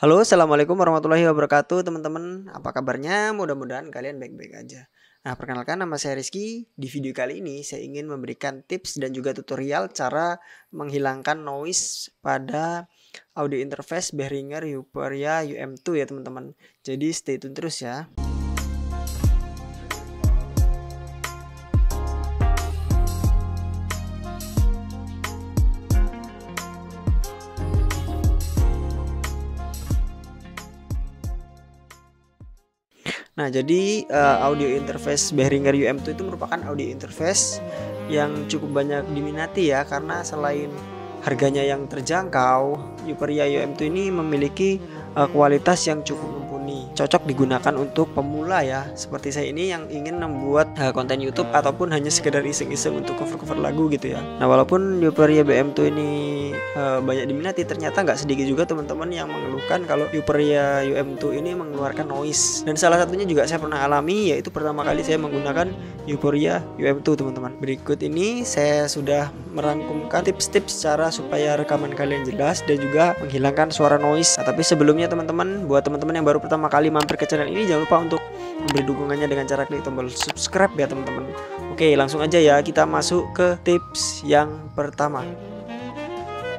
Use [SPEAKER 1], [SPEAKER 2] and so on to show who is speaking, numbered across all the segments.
[SPEAKER 1] Halo, assalamualaikum warahmatullahi wabarakatuh, teman-teman. Apa kabarnya? Mudah-mudahan kalian baik-baik aja. Nah, perkenalkan nama saya Rizky. Di video kali ini saya ingin memberikan tips dan juga tutorial cara menghilangkan noise pada audio interface Behringer Hyperia UM2 ya teman-teman. Jadi stay tune terus ya. Nah, jadi audio interface Behringer UM2 itu merupakan audio interface yang cukup banyak diminati ya, karena selain harganya yang terjangkau, Hyperia UM2 ini memiliki kualitas yang cukup mumpuni, cocok digunakan untuk pemula ya, seperti saya ini yang ingin membuat konten YouTube ataupun hanya sekedar iseng-iseng untuk cover-cover lagu gitu ya. Nah, walaupun Hyperia UM2 ini banyak diminati, ternyata nggak sedikit juga teman-teman yang mengeluhkan kalau Hyperia UM2 ini mengeluarkan noise. Dan salah satunya juga saya pernah alami, yaitu pertama kali saya menggunakan Hyperia UM2 teman-teman. Berikut ini saya sudah merangkumkan tips-tips cara supaya rekaman kalian jelas dan juga menghilangkan suara noise. Nah, tapi sebelumnya teman-teman, buat teman-teman yang baru pertama kali mampir ke channel ini, jangan lupa untuk memberi dukungannya dengan cara klik tombol subscribe ya teman-teman. Oke, langsung aja ya kita masuk ke tips yang pertama.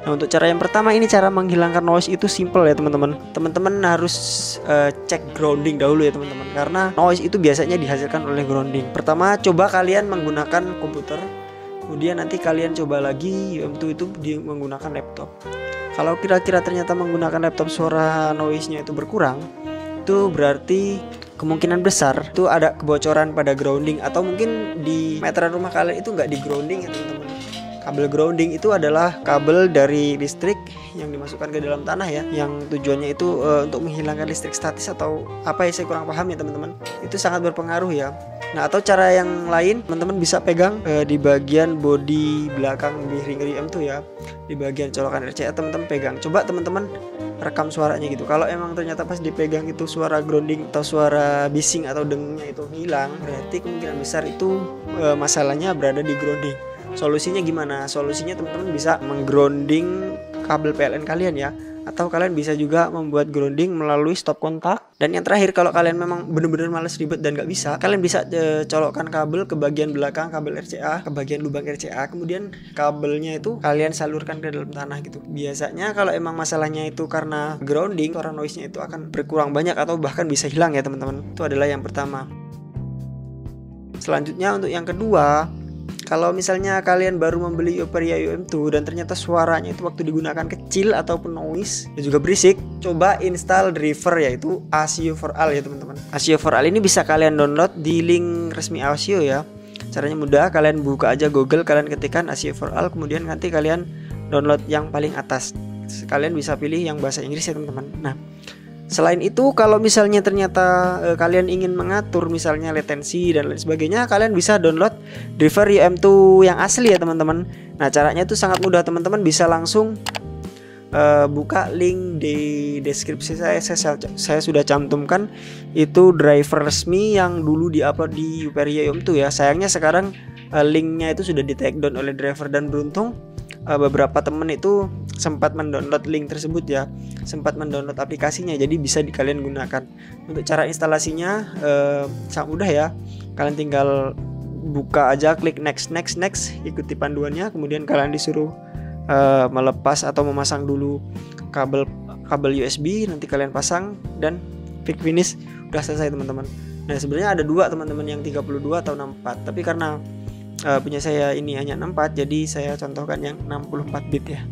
[SPEAKER 1] Nah, untuk cara yang pertama ini, cara menghilangkan noise itu simple ya teman-teman. Teman-teman harus cek grounding dahulu ya teman-teman, karena noise itu biasanya dihasilkan oleh grounding. Pertama, coba kalian menggunakan komputer, kemudian nanti kalian coba lagi UM2 itu menggunakan laptop. Kalau kira-kira ternyata menggunakan laptop suara noise-nya itu berkurang, itu berarti kemungkinan besar itu ada kebocoran pada grounding, atau mungkin di meteran rumah kalian itu nggak di grounding ya teman-teman. Kabel grounding itu adalah kabel dari listrik yang dimasukkan ke dalam tanah ya, yang tujuannya itu untuk menghilangkan listrik statis atau apa ya, saya kurang paham ya teman-teman. Itu sangat berpengaruh ya. Nah, atau cara yang lain, teman-teman bisa pegang di bagian bodi belakang Behringer UM2 ya, di bagian colokan RCA teman-teman pegang. Coba teman-teman rekam suaranya gitu. Kalau emang ternyata pas dipegang itu suara grounding atau suara bising atau dengnya itu hilang, berarti kemungkinan besar itu masalahnya berada di grounding. Solusinya gimana? Solusinya teman-teman bisa menggrounding kabel PLN kalian ya, atau kalian bisa juga membuat grounding melalui stop kontak. Dan yang terakhir, kalau kalian memang benar-benar males ribet dan nggak bisa, kalian bisa colokkan kabel ke bagian belakang kabel RCA, ke bagian lubang RCA, kemudian kabelnya itu kalian salurkan ke dalam tanah gitu. Biasanya kalau emang masalahnya itu karena grounding, suara noise-nya itu akan berkurang banyak atau bahkan bisa hilang ya teman-teman. Itu adalah yang pertama. Selanjutnya untuk yang kedua, kalau misalnya kalian baru membeli Hyperia UM2 dan ternyata suaranya itu waktu digunakan kecil ataupun noise dan juga berisik, coba install driver yaitu ASIO for All ya teman-teman. ASIO for All ini bisa kalian download di link resmi ASIO ya. Caranya mudah, kalian buka aja Google, kalian ketikkan ASIO for All, kemudian nanti kalian download yang paling atas. Kalian bisa pilih yang bahasa Inggris ya teman-teman. Nah, selain itu, kalau misalnya ternyata kalian ingin mengatur misalnya latensi dan lain sebagainya, kalian bisa download driver UM2 yang asli ya teman-teman. Nah, caranya itu sangat mudah, teman-teman bisa langsung buka link di deskripsi saya sudah cantumkan itu driver resmi yang dulu diupload di Hyperia UM2 ya. Sayangnya sekarang linknya itu sudah di take down oleh driver, dan beruntung beberapa temen itu sempat mendownload link tersebut ya, sempat mendownload aplikasinya, jadi bisa kalian gunakan. Untuk cara instalasinya sangat mudah ya, kalian tinggal buka aja, klik next, ikuti panduannya, kemudian kalian disuruh melepas atau memasang dulu kabel USB, nanti kalian pasang dan klik finish, udah selesai teman-teman. Nah, sebenarnya ada dua teman-teman, yang 32 atau 64, tapi karena punya saya ini hanya 64, jadi saya contohkan yang 64 bit ya.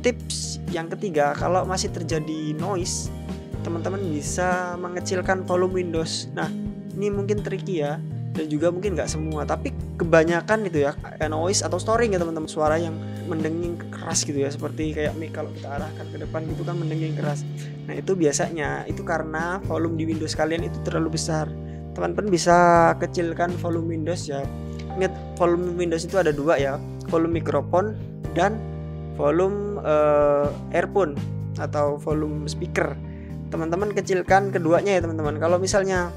[SPEAKER 1] Tips yang ketiga, kalau masih terjadi noise, teman-teman bisa mengecilkan volume Windows. Nah, ini mungkin tricky ya, dan juga mungkin nggak semua, tapi kebanyakan itu ya noise atau storing ya teman-teman, suara yang mendenging keras gitu ya, seperti kayak mic kalau kita arahkan ke depan gitu kan mendenging keras. Nah, itu biasanya itu karena volume di Windows kalian itu terlalu besar. Teman-teman bisa kecilkan volume Windows ya. Ingat, volume Windows itu ada dua ya, volume mikrofon dan volume earphone atau volume speaker. Teman-teman kecilkan keduanya ya teman-teman. Kalau misalnya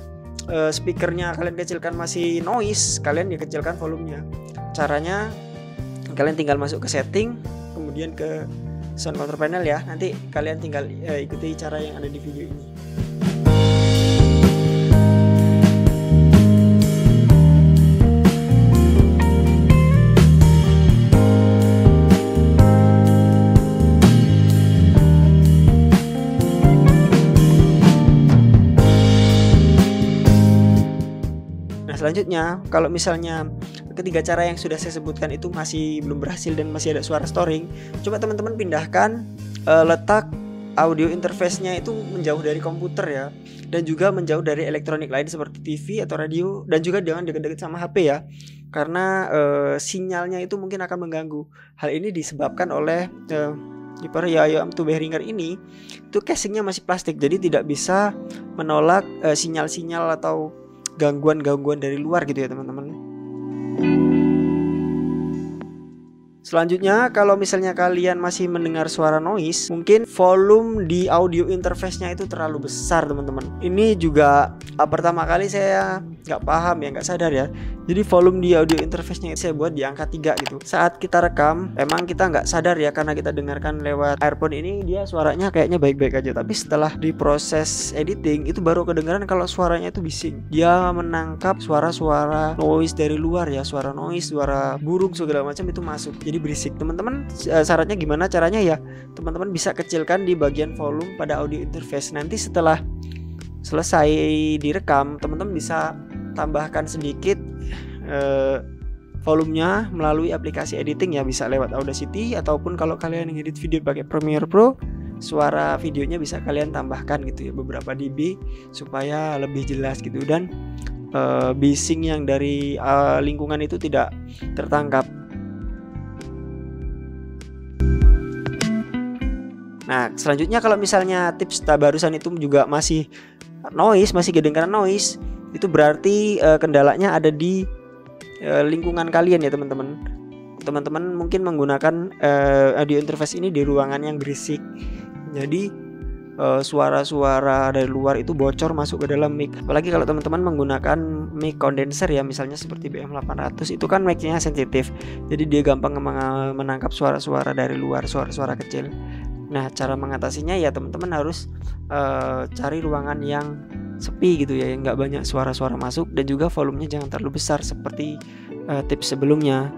[SPEAKER 1] speakernya kalian kecilkan masih noise, kalian ya kecilkan volumenya. Caranya Kalian tinggal masuk ke setting, kemudian ke sound control panel ya. Nanti kalian tinggal ikuti cara yang ada di video ini. Selanjutnya, kalau misalnya ketiga cara yang sudah saya sebutkan itu masih belum berhasil dan masih ada suara storing, coba teman-teman pindahkan letak audio interface-nya itu menjauh dari komputer ya, dan juga menjauh dari elektronik lain seperti TV atau radio, dan juga jangan dekat-dekat sama HP ya, karena sinyalnya itu mungkin akan mengganggu. Hal ini disebabkan oleh Hyper-EA UM2 Behringer ini itu casingnya masih plastik, jadi tidak bisa menolak sinyal-sinyal atau gangguan-gangguan dari luar gitu ya teman-teman. Selanjutnya, kalau misalnya kalian masih mendengar suara noise, mungkin volume di audio interface-nya itu terlalu besar teman-teman. Ini juga pertama kali saya nggak paham ya, nggak sadar ya. Jadi volume di audio interface-nya itu saya buat di angka 3 gitu. Saat kita rekam, emang kita nggak sadar ya, karena kita dengarkan lewat earphone ini dia suaranya kayaknya baik-baik aja. Tapi setelah diproses editing, itu baru kedengaran kalau suaranya itu bising. Dia menangkap suara-suara noise dari luar ya, suara noise, suara burung segala macam itu masuk. Jadi berisik. Teman-teman syaratnya gimana caranya ya? Teman-teman bisa kecilkan di bagian volume pada audio interface. Nanti setelah selesai direkam, teman-teman bisa tambahkan sedikit volumenya melalui aplikasi editing ya, bisa lewat Audacity, ataupun kalau kalian ngedit video pakai Premiere Pro, suara videonya bisa kalian tambahkan gitu ya, beberapa dB supaya lebih jelas gitu, dan bising yang dari lingkungan itu tidak tertangkap. Nah, selanjutnya kalau misalnya tips barusan itu juga masih noise, masih kedengaran noise, itu berarti kendalanya ada di lingkungan kalian ya teman-teman. Teman-teman mungkin menggunakan audio interface ini di ruangan yang berisik. Jadi suara-suara dari luar itu bocor masuk ke dalam mic. Apalagi kalau teman-teman menggunakan mic condenser ya, misalnya seperti BM800, itu kan mic-nya sensitif. Jadi dia gampang menangkap suara-suara dari luar, suara-suara kecil. Nah, cara mengatasinya ya teman-teman harus cari ruangan yang sepi gitu ya, yang nggak banyak suara-suara masuk, dan juga volumenya jangan terlalu besar seperti tips sebelumnya.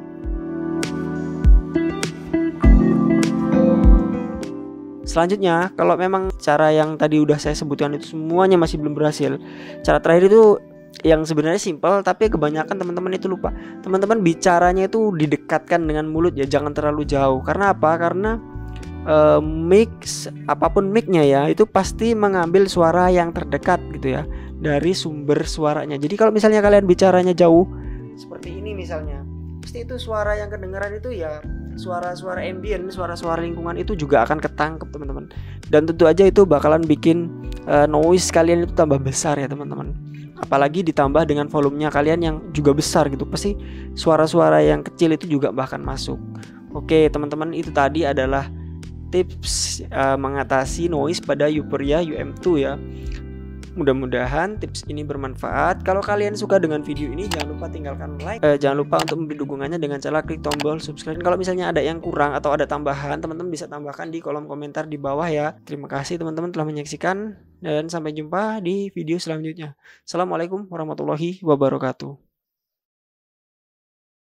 [SPEAKER 1] Selanjutnya, kalau memang cara yang tadi udah saya sebutkan itu semuanya masih belum berhasil, cara terakhir itu yang sebenarnya simpel tapi kebanyakan teman-teman itu lupa. Teman-teman bicaranya itu didekatkan dengan mulut ya, jangan terlalu jauh. Karena apa? Karena mix, apapun micnya ya, itu pasti mengambil suara yang terdekat gitu ya dari sumber suaranya. Jadi kalau misalnya kalian bicaranya jauh seperti ini misalnya, pasti itu suara yang kedengaran itu ya suara-suara ambient, suara-suara lingkungan itu juga akan ketangkep teman-teman. Dan tentu aja itu bakalan bikin noise kalian itu tambah besar ya teman-teman. Apalagi ditambah dengan volumenya kalian yang juga besar gitu, pasti suara-suara yang kecil itu juga bahkan masuk. Oke teman-teman, itu tadi adalah tips mengatasi noise pada Hyper-EA UM2 ya. Mudah-mudahan tips ini bermanfaat. Kalau kalian suka dengan video ini, jangan lupa tinggalkan like. Jangan lupa untuk memberi dukungannya dengan cara klik tombol subscribe. Kalau misalnya ada yang kurang atau ada tambahan, teman-teman bisa tambahkan di kolom komentar di bawah ya. Terima kasih teman-teman telah menyaksikan, dan sampai jumpa di video selanjutnya. Assalamualaikum warahmatullahi wabarakatuh.